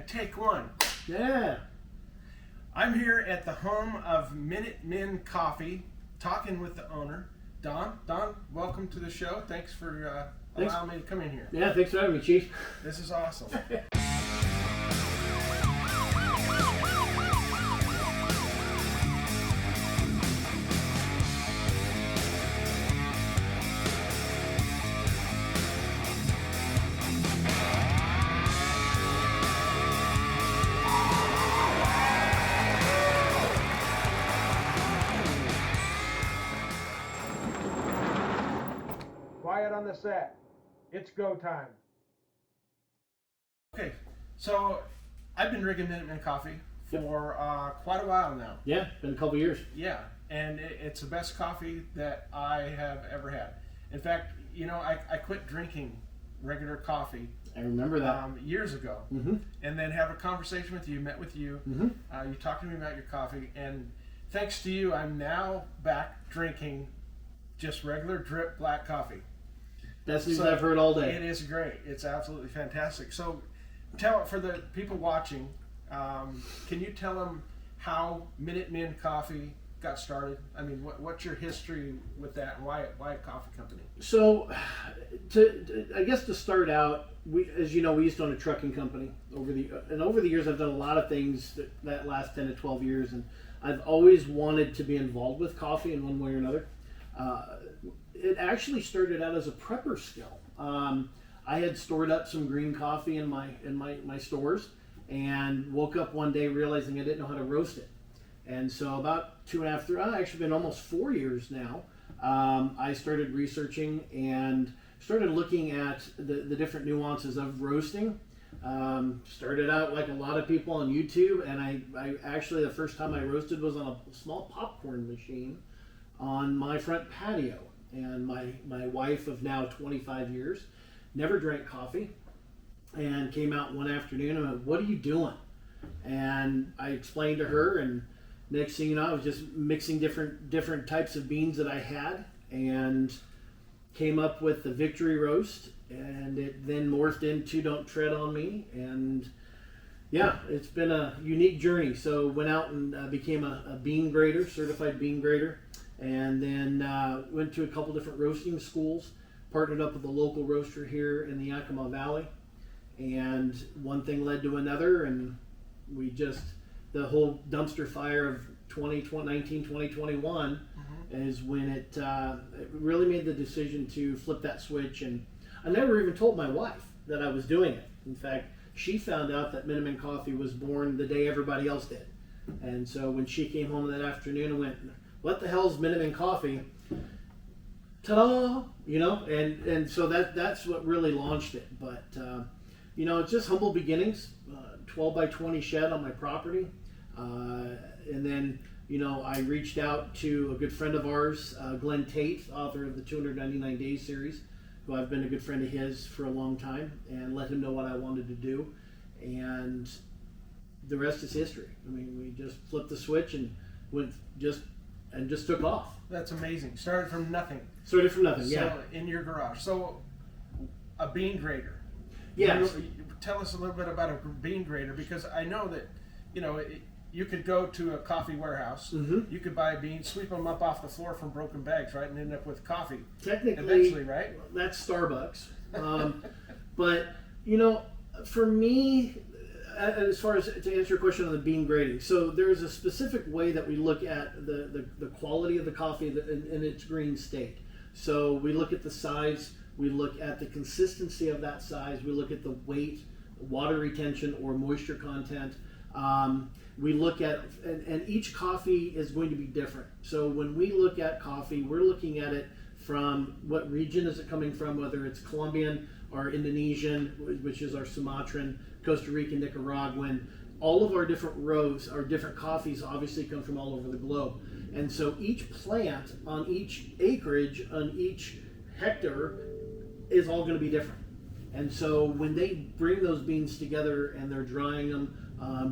take one. Yeah. I'm here at the home of Minutemen Coffee, talking with the owner, Don. Don, welcome to the show. Thanks for allowing me to come in here. Yeah, thanks for having me, Chief. This is awesome. Quiet on the set. It's go time. Okay, so I've been drinking Minutemen Coffee for quite a while now. Yeah, been a couple years. Yeah, and it's the best coffee that I have ever had. In fact, you know, I quit drinking regular coffee. I remember that. Years ago. Mm-hmm. And then have a conversation with you, met with you. Mm-hmm. You talked to me about your coffee, and thanks to you, I'm now back drinking just regular drip black coffee. Best news I've heard all day. It is great. It's absolutely fantastic. So, for the people watching, can you tell them how Minutemen Coffee got started? I mean, what's your history with that, and why a coffee company? So, I guess to start out, as you know, we used to own a trucking company. Over the years, I've done a lot of things that last 10 to 12 years, and I've always wanted to be involved with coffee in one way or another. It actually started out as a prepper skill. I had stored up some green coffee in my stores, and woke up one day realizing I didn't know how to roast it. And so about 2.5, 3, actually been almost 4 years now, I started researching and started looking at the different nuances of roasting. Started out like a lot of people on YouTube, and I actually, the first time I roasted was on a small popcorn machine on my front patio. And my wife of now 25 years never drank coffee, and came out one afternoon and went, "What are you doing?" And I explained to her, and next thing you know, I was just mixing different types of beans that I had, and came up with the Victory Roast, and it then morphed into Don't Tread on Me. And yeah, it's been a unique journey. So went out and became a bean grader, certified bean grader. And then went to a couple different roasting schools, partnered up with a local roaster here in the Yakima Valley, and one thing led to another, and the whole dumpster fire of 2021 is when it really made the decision to flip that switch. And I never even told my wife that I was doing it. In fact, she found out that Minutemen Coffee was born the day everybody else did. And so when she came home that afternoon and went, "What the hell's Minutemen Coffee?" Ta-da! You know, and so that's what really launched it. But you know, it's just humble beginnings. 12 by 20 shed on my property, and then you know, I reached out to a good friend of ours, Glenn Tate, author of the 299 Days series, who I've been a good friend of his for a long time, and let him know what I wanted to do, and the rest is history. I mean, we just flipped the switch and just took off. That's amazing. Started from nothing. Yeah. In your garage. So, a bean grader. Yes. Tell us a little bit about a bean grader, because I know that, you know, you could go to a coffee warehouse. Mm-hmm. You could buy beans, sweep them up off the floor from broken bags, right, and end up with coffee. Technically, eventually, right? That's Starbucks. But you know, for me, as far as to answer your question on the bean grading, so there's a specific way that we look at the quality of the coffee in its green state. So we look at the size, we look at the consistency of that size, we look at the weight, water retention, or moisture content. We look at, and each coffee is going to be different. So when we look at coffee, we're looking at it from what region is it coming from, whether it's Colombian or Indonesian, which is our Sumatran, Costa Rican, Nicaraguan. All of our different rows, our different coffees obviously come from all over the globe. And so each plant on each acreage, on each hectare, is all going to be different. And so when they bring those beans together and they're drying them,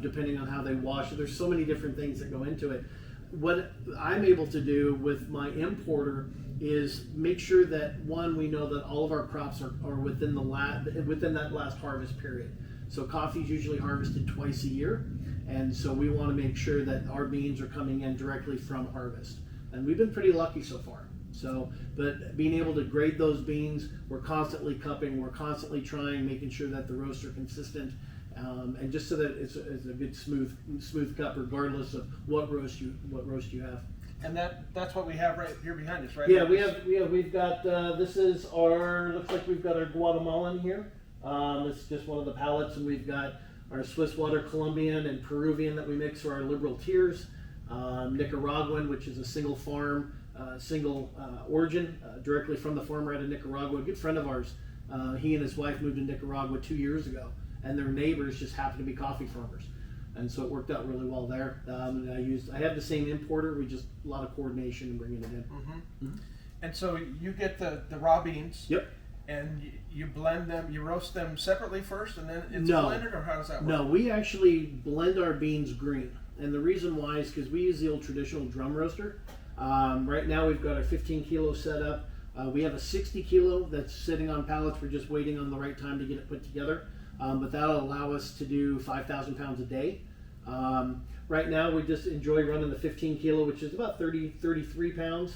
depending on how they wash it, there's so many different things that go into it. What I'm able to do with my importer is make sure that, one, we know that all of our crops are within that last harvest period. So coffee is usually harvested twice a year, and so we want to make sure that our beans are coming in directly from harvest. And we've been pretty lucky so far. So, but being able to grade those beans, we're constantly cupping, we're constantly trying, making sure that the roasts are consistent, and just so that it's a good smooth cup, regardless of what roast you have. And that's what we have right here behind us, right? Yeah, we've got this is our, looks like we've got our Guatemalan here. It's just one of the pallets, and we've got our Swiss water Colombian and Peruvian that we mix for our liberal tiers. Nicaraguan, which is a single farm, single origin, directly from the farmer out of Nicaragua. A good friend of ours, he and his wife moved to Nicaragua 2 years ago, and their neighbors just happened to be coffee farmers, and so it worked out really well there. And I have the same importer. We just a lot of coordination and bringing it in. Mm-hmm. Mm-hmm. And so you get the raw beans. Yep. And you blend them, you roast them separately first, and then it's blended, or how does that work? No, we actually blend our beans green. And the reason why is because we use the old traditional drum roaster. Right now we've got a 15 kilo setup. We have a 60 kilo that's sitting on pallets. We're just waiting on the right time to get it put together. But that'll allow us to do 5,000 pounds a day. Right now we just enjoy running the 15 kilo, which is about 33 pounds.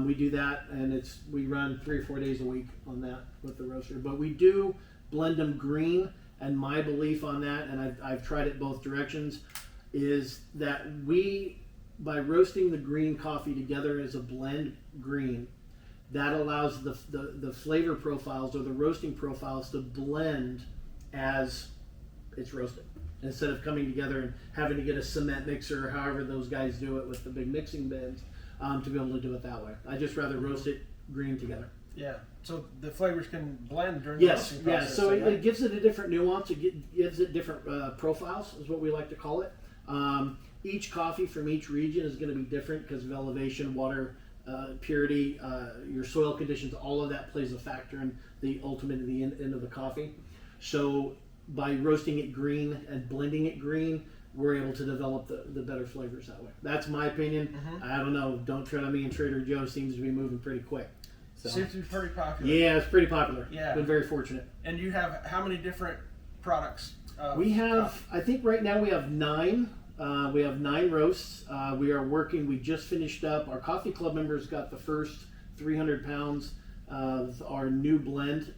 We do that, and we run 3 or 4 days a week on that with the roaster. But we do blend them green, and my belief on that, and I've tried it both directions, is that by roasting the green coffee together as a blend green, that allows the flavor profiles or the roasting profiles to blend as it's roasted, instead of coming together and having to get a cement mixer or however those guys do it with the big mixing bins, to be able to do it that way. I just rather roast it green together. Yeah, so the flavors can blend during the roasting process. Yes, so it gives it a different nuance. It gives it different profiles, is what we like to call it. Each coffee from each region is going to be different because of elevation, water, purity, your soil conditions. All of that plays a factor in the ultimate end of the coffee. So by roasting it green and blending it green, we're able to develop the better flavors that way. That's my opinion. Mm-hmm. I don't know. Don't tread on me. And Trader Joe seems to be moving pretty quick. So. Seems to be pretty popular. Yeah, it's pretty popular. Yeah. Been very fortunate. And you have how many different products? We have, coffee? I think right now we have 9. We have 9 roasts. We are working, we just finished up. Our coffee club members got the first 300 pounds of our new blend.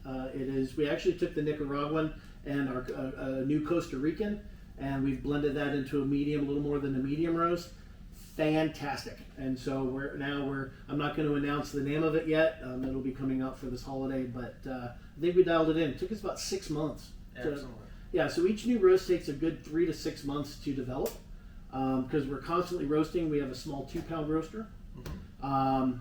We actually took the Nicaraguan and our new Costa Rican, and we've blended that into a little more than a medium roast. Fantastic. And so I'm not going to announce the name of it yet. It'll be coming out for this holiday, but I think we dialed it in. It took us about 6 months. Excellent. Yeah, so each new roast takes a good 3 to 6 months to develop, because we're constantly roasting. We have a small 2-pound roaster. Mm-hmm.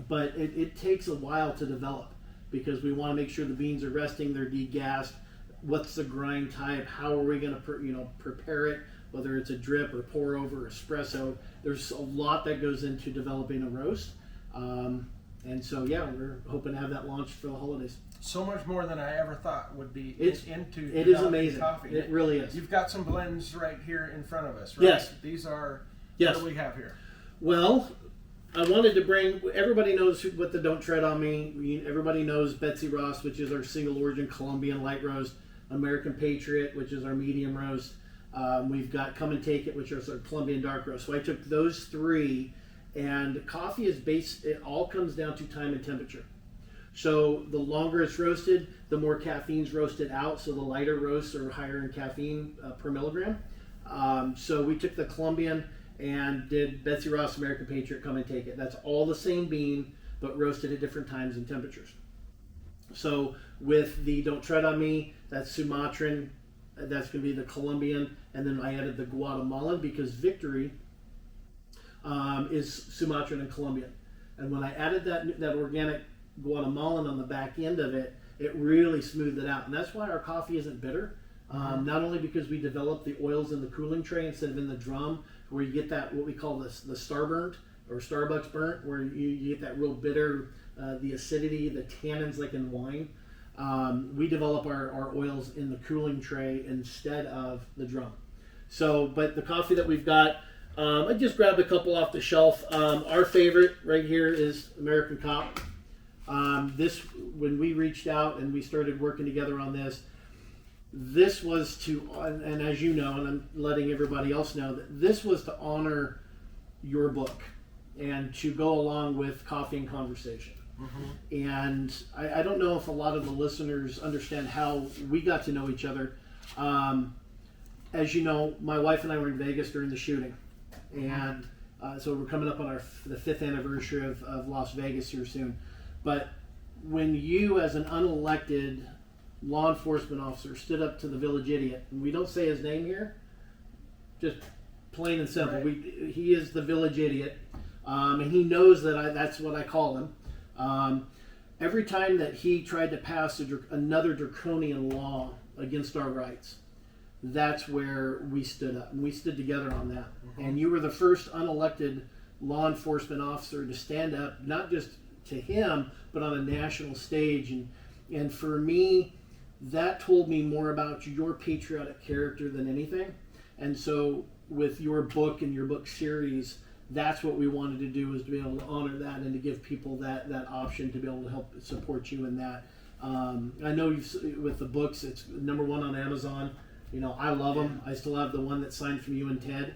But it takes a while to develop, because we want to make sure the beans are resting, they're degassed. What's the grind type? How are we going to prepare it? Whether it's a drip or pour over or espresso, there's a lot that goes into developing a roast. And so yeah, we're hoping to have that launched for the holidays. So much more than I ever thought would be into. It is amazing. Coffee. It really is. You've got some blends right here in front of us, right? Yes. These are. Yes. What do we have here? Well, I wanted to bring. Everybody knows what the Don't Tread on Me. Everybody knows Betsy Ross, which is our single origin Colombian light roast. American Patriot, which is our medium roast. We've got Come and Take It, which is our Colombian dark roast. So I took those 3, and coffee is it all comes down to time and temperature. So the longer it's roasted, the more caffeine's roasted out. So the lighter roasts are higher in caffeine per milligram. So we took the Colombian and did Betsy Ross American Patriot Come and Take It. That's all the same bean, but roasted at different times and temperatures. So with the Don't Tread on Me, that's Sumatran, that's going to be the Colombian, and then I added the Guatemalan because Victory is Sumatran and Colombian. And when I added that organic Guatemalan on the back end of it, it really smoothed it out. And that's why our coffee isn't bitter. Not only because we developed the oils in the cooling tray instead of in the drum, where you get that, what we call the star burnt or Starbucks burnt, where you get that real bitter, the acidity, the tannins like in wine. We develop our oils in the cooling tray instead of the drum. So, but the coffee that we've got, I just grabbed a couple off the shelf. Our favorite right here is American Culp. When we reached out and we started working together on this, this was to, and as you know, and I'm letting everybody else know, that this was to honor your book and to go along with Coffee and Conversation. Mm-hmm. And I don't know if a lot of the listeners understand how we got to know each other. As you know, my wife and I were in Vegas during the shooting, and so we're coming up on the 5th anniversary of Las Vegas here soon. But when you, as an unelected law enforcement officer, stood up to the village idiot, and we don't say his name here, just plain and simple. Right. He is the village idiot, and he knows that that's what I call him. Every time that he tried to pass another draconian law against our rights, that's where we stood up, and we stood together on that. Mm-hmm. And you were the first unelected law enforcement officer to stand up, not just to him, but on a national stage. And for me, that told me more about your patriotic character than anything. And so with your book and your book series, that's what we wanted to do, is to be able to honor that and to give people that option to be able to help support you in that. I know with the books, it's #1 on Amazon. You know, I love them. I still have the one that's signed from you and Ted.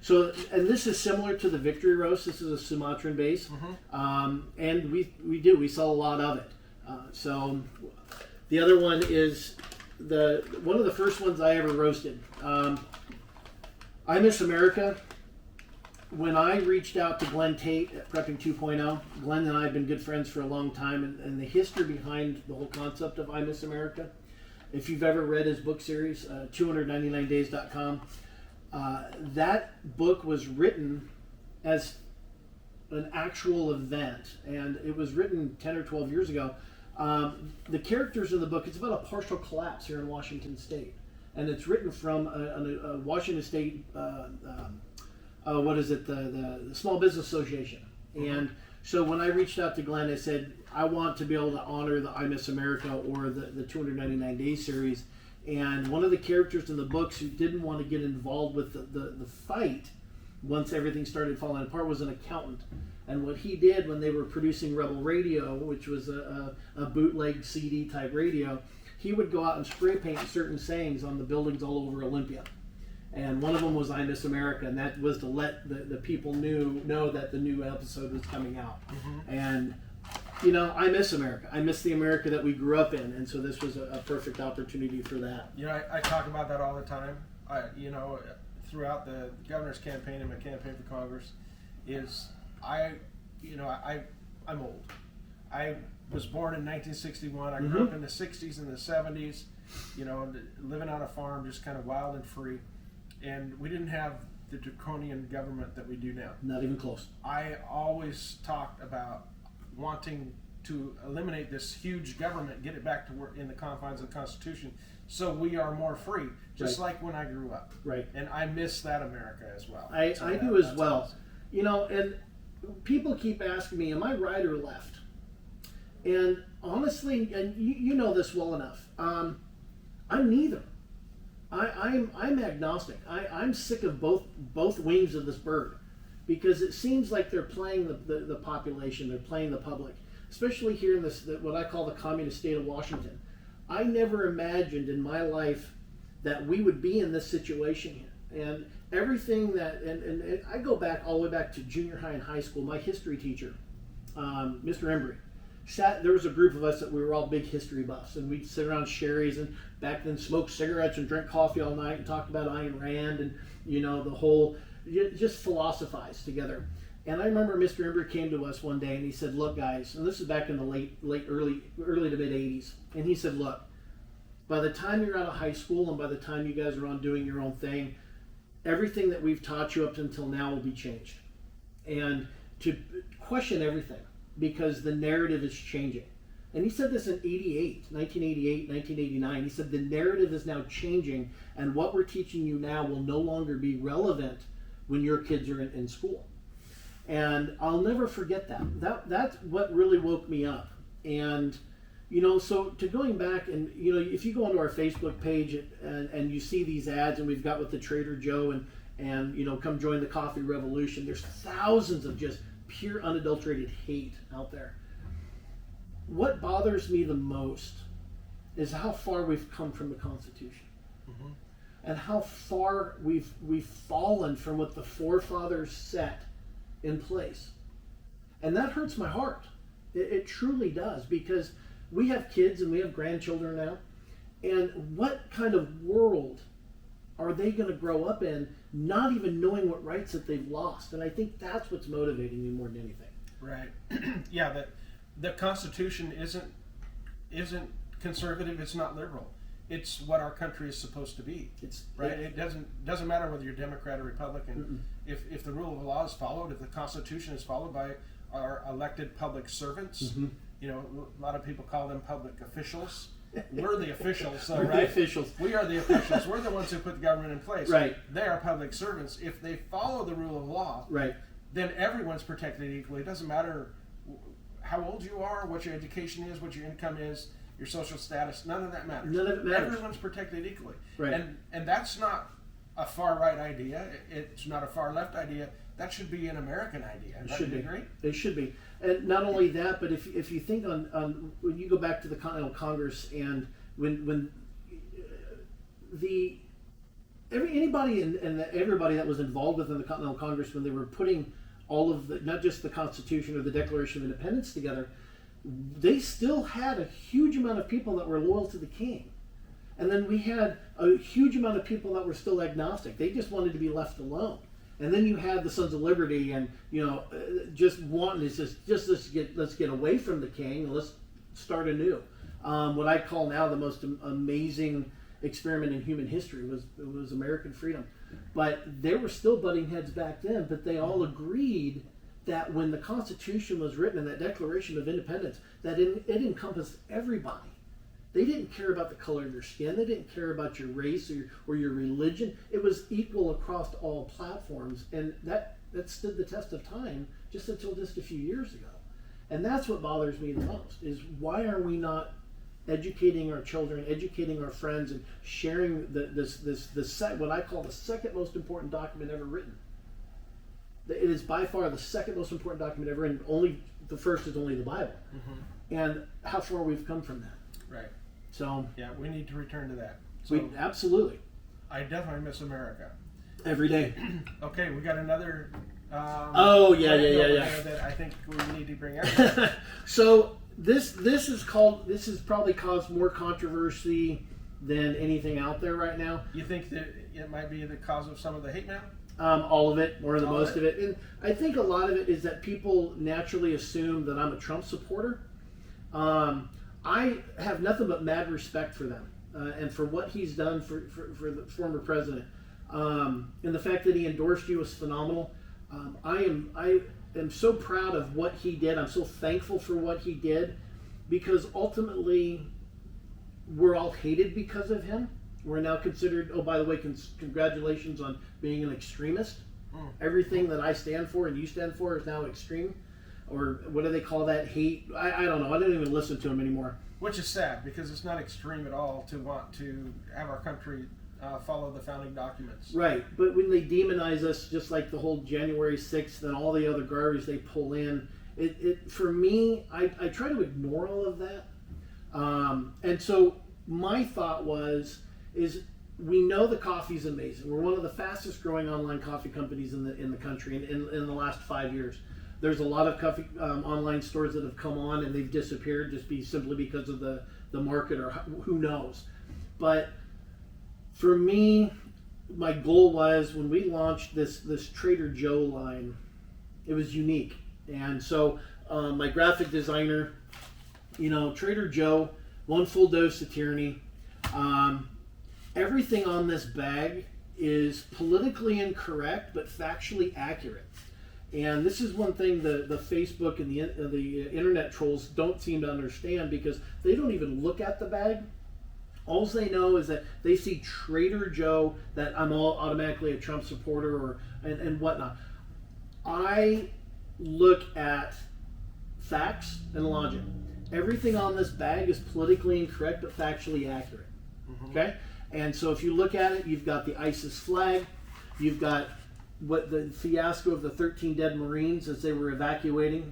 So this is similar to the Victory Roast. This is a Sumatran base. Mm-hmm. And we sell a lot of it. So the other one is one of the first ones I ever roasted. I Miss America. When I reached out to Glenn Tate at Prepping 2.0, Glenn and I have been good friends for a long time, and the history behind the whole concept of I Miss America, if you've ever read his book series, 299days.com, that book was written as an actual event, and it was written 10 or 12 years ago. The characters in the book, it's about a partial collapse here in Washington State, and it's written from a Washington State, the Small Business Association. And so when I reached out to Glenn, I said, I want to be able to honor the I Miss America or the 299 Days series. And one of the characters in the books who didn't want to get involved with the fight once everything started falling apart was an accountant. And what he did when they were producing Rebel Radio, which was a bootleg CD type radio, he would go out and spray paint certain sayings on the buildings all over Olympia. And one of them was I Miss America, and that was to let the people know that the new episode was coming out. Mm-hmm. And, you know, I miss America. I miss the America that we grew up in, and so this was a perfect opportunity for that. You know, I talk about that all the time. Throughout the governor's campaign and my campaign for Congress, I'm old. I was born in 1961. I grew up in the 60s and the 70s, you know, living on a farm, just kind of wild and free. And we didn't have the draconian government that we do now. Not even close. I always talked about wanting to eliminate this huge government, get it back to work in the confines of the Constitution, so we are more free, just like when I grew up. Right. And I miss that America as well. I do as well. Awesome. You know, and people keep asking me, am I right or left? And honestly, and you know this well enough, I'm neither. I'm agnostic. I'm sick of both wings of this bird, because it seems like they're playing the population, they're playing the public, especially here in what I call the communist state of Washington. I never imagined in my life that we would be in this situation here. And everything that, and I go back all the way back to junior high and high school. My history teacher, Mr. Embry, there was a group of us that we were all big history buffs, and we'd sit around Sherry's and back then smoke cigarettes and drink coffee all night and talk about Ayn Rand and, you know, the whole, just philosophize together. And I remember Mr. Embry came to us one day and he said, look guys, and this is back in the early to mid 80s, and he said, look, by the time you're out of high school and by the time you guys are on doing your own thing, everything that we've taught you up until now will be changed. And to question everything, because the narrative is changing. And he said this in 1988, 1989. He said the narrative is now changing, and what we're teaching you now will no longer be relevant when your kids are in school. And I'll never forget that. That's what really woke me up. And, you know, so to going back, and, you know, if you go onto our Facebook page and you see these ads, and we've got with the Trader Joe and you know, come join the coffee revolution, there's thousands of just pure unadulterated hate out there. What bothers me the most is how far we've come from the Constitution, Mm-hmm. and how far we've fallen from what the forefathers set in place. And that hurts my heart. It truly does, because we have kids and we have grandchildren now, and what kind of world are they going to grow up in, not even knowing what rights that they've lost? And I think that's what's motivating me more than anything. Right. Yeah, that the Constitution isn't conservative, it's not liberal. It's what our country is supposed to be. It's right. It doesn't matter whether you're Democrat or Republican. Mm-mm. If the rule of law is followed, if the Constitution is followed by our elected public servants, Mm-hmm. you know, a lot of people call them public officials. We're the officials, so, We're right? the officials. We are the officials. We're the ones who put the government in place. Right. They are public servants. If they follow the rule of law, Right. then everyone's protected equally. It doesn't matter how old you are, what your education is, what your income is, your social status. None of that matters. None of it matters. Everyone's protected equally. Right. And that's not a far right idea. It's not a far left idea. That should be an American idea. It should be. Agree? It should be. And not only that, but if you think on when you go back to the Continental Congress, and when anybody and everybody that was involved within the Continental Congress, when they were putting all of the, not just the Constitution or the Declaration of Independence together, they still had a huge amount of people that were loyal to the king. And then we had a huge amount of people that were still agnostic. They just wanted to be left alone. And then you had the Sons of Liberty, and just wanting to just let's get away from the king and let's start anew. What I call now the most amazing experiment in human history was American freedom. But they were still butting heads back then. But they all agreed that when the Constitution was written and that Declaration of Independence, that it encompassed everybody. They didn't care about the color of your skin. They didn't care about your race or your religion. It was equal across all platforms. And that stood the test of time just until just a few years ago. And that's what bothers me the most, is why are we not educating our children, educating our friends, and sharing what I call the second most important document ever written. It is by far the second most important document ever written. Only the first is only the Bible. Mm-hmm. And how far we've come from that. Right. So yeah, we need to return to that. So we absolutely. I definitely miss America. Every day. Okay, we got another. Yeah. That I think we need to bring up. So this has probably caused more controversy than anything out there right now. You think that it might be the cause of some of the hate mail? All of it, or the All most of it. And I think a lot of it is that people naturally assume that I'm a Trump supporter. I have nothing but mad respect for them and for what he's done for the former president. And the fact that he endorsed you was phenomenal. I am so proud of what he did. I'm so thankful for what he did, because ultimately we're all hated because of him. We're now considered, oh, by the way, congratulations on being an extremist. Everything that I stand for and you stand for is now extreme. Or what do they call that? Hate? I don't know. I don't even listen to him anymore. Which is sad, because it's not extreme at all to want to have our country follow the founding documents. Right. But when they demonize us, just like the whole January 6th and all the other garbage they pull in, it for me, I try to ignore all of that. And so my thought is we know the coffee's amazing. We're one of the fastest growing online coffee companies in the country in the last 5 years. There's a lot of coffee online stores that have come on and they've disappeared simply because of the market, or who knows. But for me, my goal was, when we launched this Trader Joe line, it was unique. And so my graphic designer, Trader Joe, one full dose of tyranny. Everything on this bag is politically incorrect but factually accurate. And this is one thing the Facebook and the internet trolls don't seem to understand, because they don't even look at the bag. All they know is that they see Trader Joe, that I'm all automatically a Trump supporter and whatnot. I look at facts and logic. Everything on this bag is politically incorrect but factually accurate. Mm-hmm. Okay? And so if you look at it, you've got the ISIS flag, you've got what the fiasco of the 13 dead Marines as they were evacuating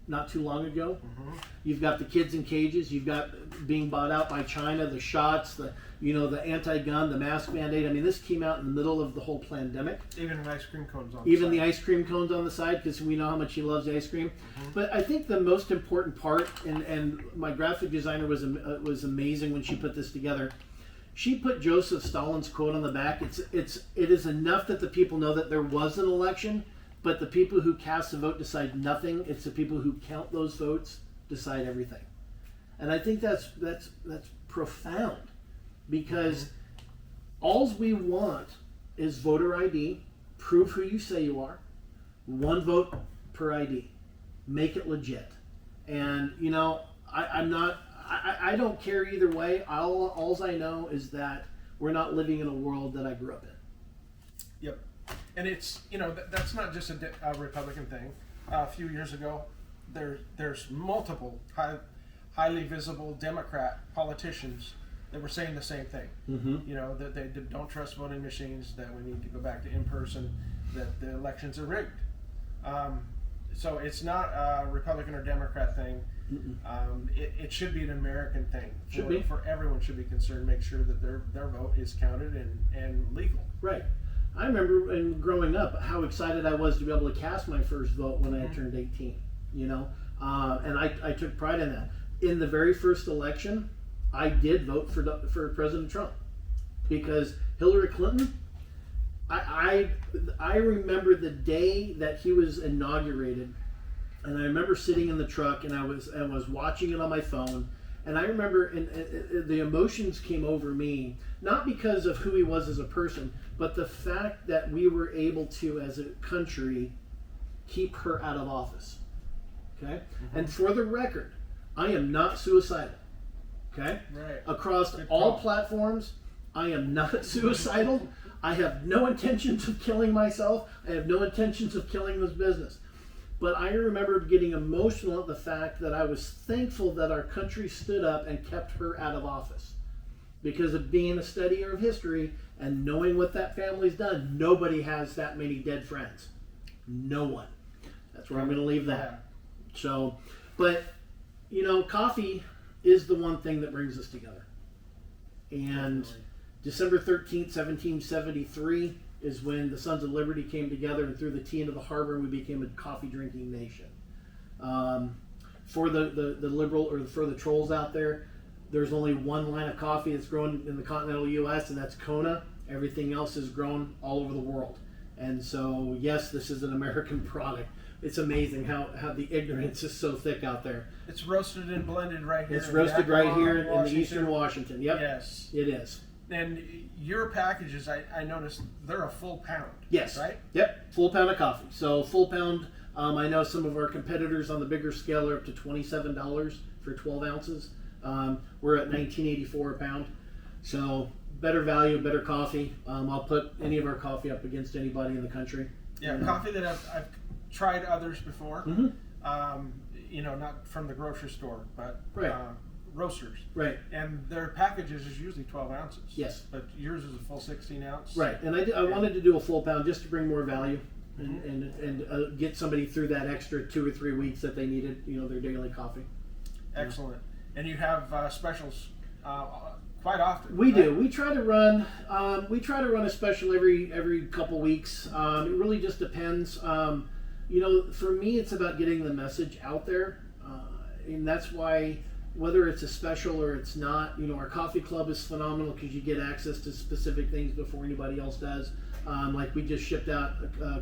not too long ago. Mm-hmm. You've got the kids in cages. You've got being bought out by China, the shots, the anti-gun, the mask mandate. I mean, this came out in the middle of the whole pandemic. Even the ice cream cones on Even the the side. ice cream cones on the side, because we know how much he loves ice cream. Mm-hmm. But I think the most important part, and my graphic designer was amazing when she put this together. She put Joseph Stalin's quote on the back. It is enough that the people know that there was an election, but the people who cast the vote decide nothing. It's the people who count those votes decide everything. And I think that's profound, because all we want is voter ID, prove who you say you are, one vote per ID, make it legit. And I don't care either way. All I know is that we're not living in a world that I grew up in. Yep. And it's, that's not just a Republican thing. A few years ago, there's multiple highly visible Democrat politicians that were saying the same thing. Mm-hmm. That they don't trust voting machines, that we need to go back to in-person, that the elections are rigged. So it's not a Republican or Democrat thing. It should be an American thing. For everyone should be concerned, make sure that their vote is counted and legal. Right. I remember in growing up how excited I was to be able to cast my first vote when I had turned 18. And I took pride in that. In the very first election, I did vote for President Trump, because Hillary Clinton, I remember the day that he was inaugurated, and I remember sitting in the truck and I was watching it on my phone, and I remember the emotions came over me, not because of who he was as a person, but the fact that we were able to, as a country, keep her out of office. Okay? Mm-hmm. And for the record, I am not suicidal. Okay? Right. Across all platforms, I am not suicidal. I have no intentions of killing myself. I have no intentions of killing this business. But I remember getting emotional at the fact that I was thankful that our country stood up and kept her out of office. Because of being a studier of history and knowing what that family's done, nobody has that many dead friends. No one. That's where I'm going to leave that. Yeah. So, but, coffee is the one thing that brings us together. And Definitely. December 13th, 1773 is when the Sons of Liberty came together and threw the tea into the harbor, and we became a coffee drinking nation. For the liberal, or for the trolls out there, there's only one line of coffee that's grown in the continental U.S., and that's Kona. Everything else is grown all over the world. And so, yes, this is an American product. It's amazing how the ignorance is so thick out there. It's roasted and blended right here. It's roasted right here in the eastern Washington. Yep. Yes. It is. And your packages, I noticed, they're a full pound. Yes. Right? Yep. Full pound of coffee. So full pound, I know some of our competitors on the bigger scale are up to $27 for 12 ounces. We're at $19.84 a pound. So better value, better coffee. I'll put any of our coffee up against anybody in the country. Yeah, coffee that I've tried others before. Mm-hmm. Not from the grocery store, but Right. Roasters. Right. And their packages is usually 12 ounces. Yes. But yours is a full 16 ounce. Right. And I wanted to do a full pound just to bring more value and get somebody through that extra 2 or 3 weeks that they needed, their daily coffee. Excellent. And you have specials quite often. We right? do. We try to run a special every couple weeks. It really just depends. For me, it's about getting the message out there, and that's why, whether it's a special or it's not, our coffee club is phenomenal because you get access to specific things before anybody else does. Like we just shipped out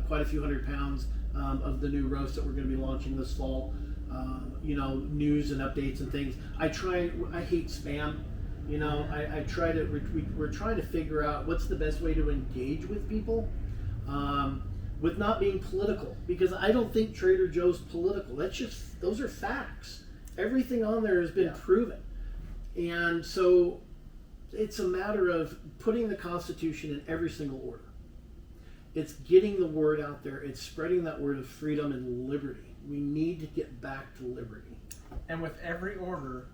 quite a few hundred pounds of the new roast that we're going to be launching this fall. News and updates and things. I hate spam. I try to. We're trying to figure out what's the best way to engage with people, with not being political. Because I don't think Trader Joe's political. Those are facts. Everything on there has been proven, and so it's a matter of putting the Constitution in every single order. It's getting the word out there. It's spreading that word of freedom and liberty. We need to get back to liberty. And with every order,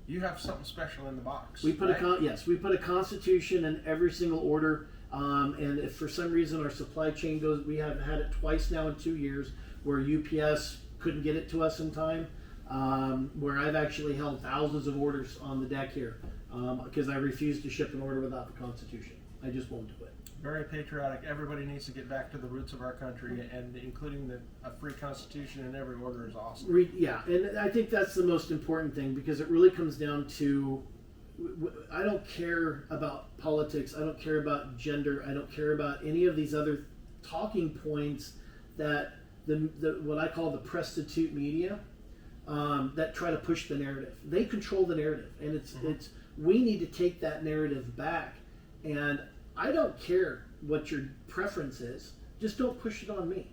you have something special in the box. We put right? we put a Constitution in every single order. And if for some reason our supply chain goes, we have had it twice now in 2 years where UPS couldn't get it to us in time. Where I've actually held thousands of orders on the deck here because I refuse to ship an order without the Constitution. I just won't do it. Very patriotic. Everybody needs to get back to the roots of our country, and including a free Constitution in every order is awesome. Yeah, and I think that's the most important thing, because it really comes down to, I don't care about politics, I don't care about gender, I don't care about any of these other talking points that the what I call the prostitute media that try to push the narrative. They control the narrative, and it's we need to take that narrative back. And I don't care what your preference is, just don't push it on me.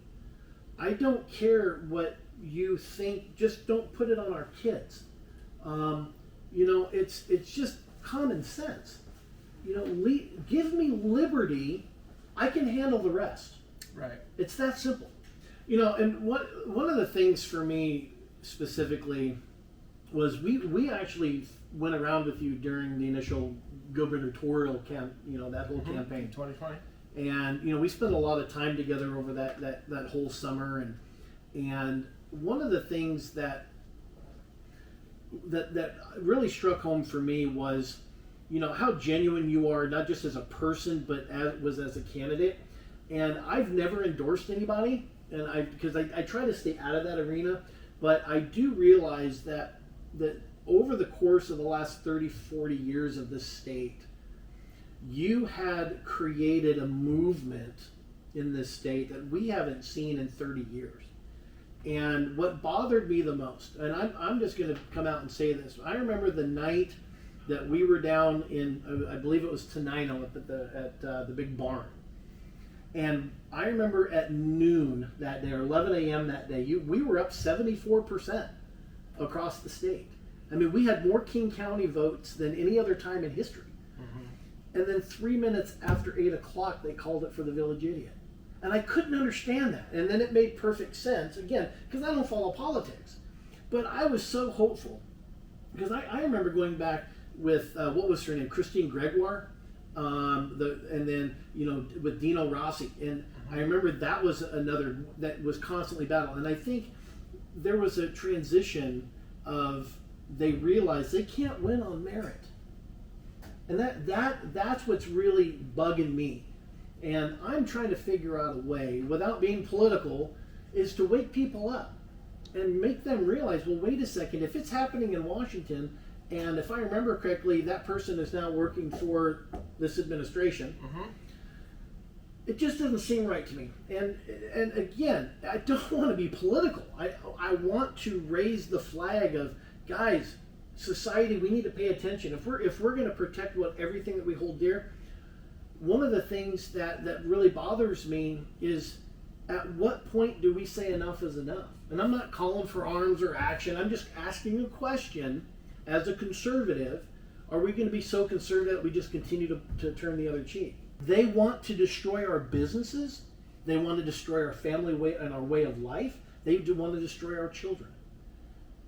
I don't care what you think, just don't put it on our kids. It's just common sense. Give me liberty, I can handle the rest. Right. It's that simple. And one of the things for me specifically was we actually went around with you during the initial gubernatorial that whole campaign. 2020. And we spent a lot of time together over that whole summer, and one of the things that really struck home for me was how genuine you are, not just as a person but as a candidate. And I've never endorsed anybody, and because I try to stay out of that arena, but I do realize that over the course of the last 30, 40 years of this state, you had created a movement in this state that we haven't seen in 30 years. And what bothered me the most, and I'm just going to come out and say this, I remember the night that we were down in, I believe it was Tenino up at the big barn. And I remember at noon that day, or 11 a.m. that day, we were up 74% across the state. I mean, we had more King County votes than any other time in history. And then 3 minutes after 8 o'clock, they called it for the village idiot. And I couldn't understand that. And then it made perfect sense, again, because I don't follow politics. But I was so hopeful, because I remember going back with, what was her name, Christine Gregoire, and then, with Dino Rossi. And I remember that was another that was constantly battling. And I think there was a transition of, they realized they can't win on merit. And that's what's really bugging me. And I'm trying to figure out a way, without being political, is to wake people up and make them realize, well, wait a second, if it's happening in Washington, and if I remember correctly, that person is now working for this administration, it just doesn't seem right to me. And again, I don't want to be political. I want to raise the flag of, guys, society, we need to pay attention. If we're going to protect everything that we hold dear, one of the things that really bothers me is, at what point do we say enough is enough? And I'm not calling for arms or action. I'm just asking a question. As a conservative, are we going to be so conservative that we just continue to turn the other cheek? They want to destroy our businesses. They want to destroy our family way and our way of life. They do want to destroy our children.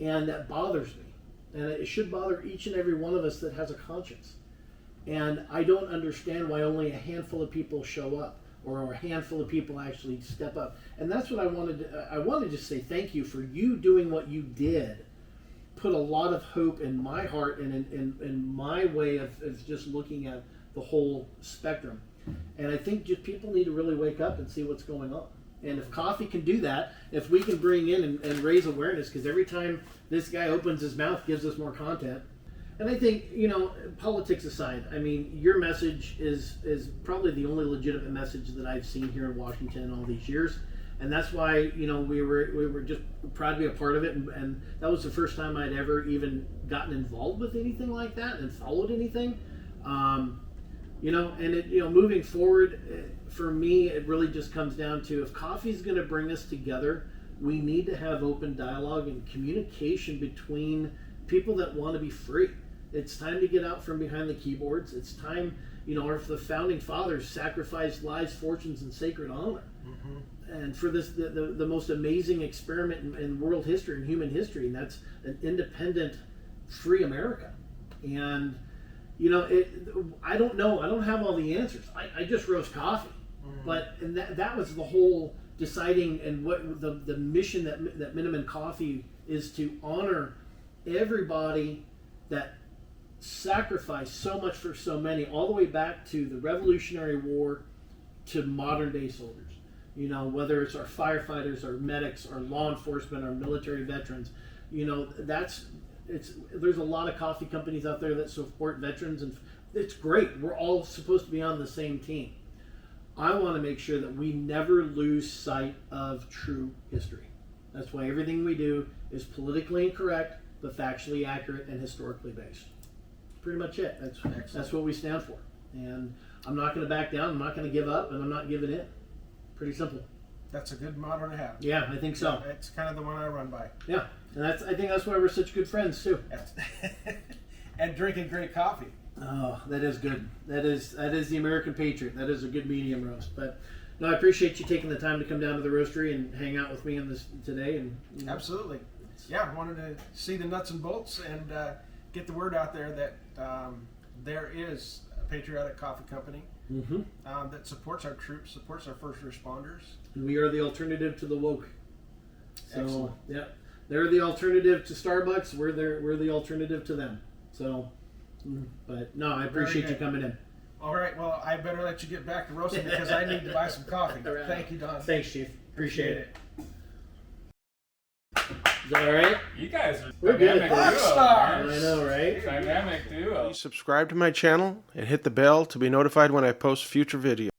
And that bothers me. And it should bother each and every one of us that has a conscience. And I don't understand why only a handful of people show up, or a handful of people actually step up. And that's what I wanted to say thank you for you doing what you did. Put a lot of hope in my heart and in my way of just looking at the whole spectrum. And I think just people need to really wake up and see what's going on. And if coffee can do that, if we can bring in and raise awareness, because every time this guy opens his mouth, gives us more content. And I think, politics aside, I mean, your message is probably the only legitimate message that I've seen here in Washington in all these years. And that's why, we were just proud to be a part of it. And that was the first time I'd ever even gotten involved with anything like that and followed anything. Moving forward, for me, it really just comes down to, if coffee's going to bring us together, we need to have open dialogue and communication between people that want to be free. It's time to get out from behind the keyboards. It's time, if the founding fathers sacrificed lives, fortunes, and sacred honor. And for this, the most amazing experiment in world history and human history, and that's an independent, free America. And I don't know. I don't have all the answers. I just roast coffee, but that was the whole deciding and what the mission that Minuteman Coffee is to honor everybody that sacrificed so much for so many, all the way back to the Revolutionary War to modern day soldiers. You know, whether it's our firefighters, our medics, our law enforcement, our military veterans. You know, there's a lot of coffee companies out there that support veterans, and it's great. We're all supposed to be on the same team. I want to make sure that we never lose sight of true history. That's why everything we do is politically incorrect, but factually accurate and historically based. Pretty much it. That's what we stand for. And I'm not going to back down. I'm not going to give up, and I'm not giving in. Pretty simple. That's a good motto to have. Yeah, I think so. It's kind of the one I run by. Yeah, and I think that's why we're such good friends too. And drinking great coffee. Oh, that is good. That is the American Patriot. That is a good medium roast. But no, I appreciate you taking the time to come down to the roastery and hang out with me in this today. And you know, absolutely, yeah. I wanted to see the nuts and bolts and get the word out there that there is a patriotic coffee company that supports our troops, supports our first responders. We are the alternative to the woke. So, excellent. Yeah, they're the alternative to Starbucks. We're the alternative to them. So, but no, I appreciate you coming in. All right, well, I better let you get back to roasting because I need to buy some coffee. Right. Thank you, Don. Thanks, Chief. Appreciate it. Is that all right? You guys are We're good. dynamic duo. Rockstars! I know, right? Dynamic duo. Please subscribe to my channel and hit the bell to be notified when I post future videos.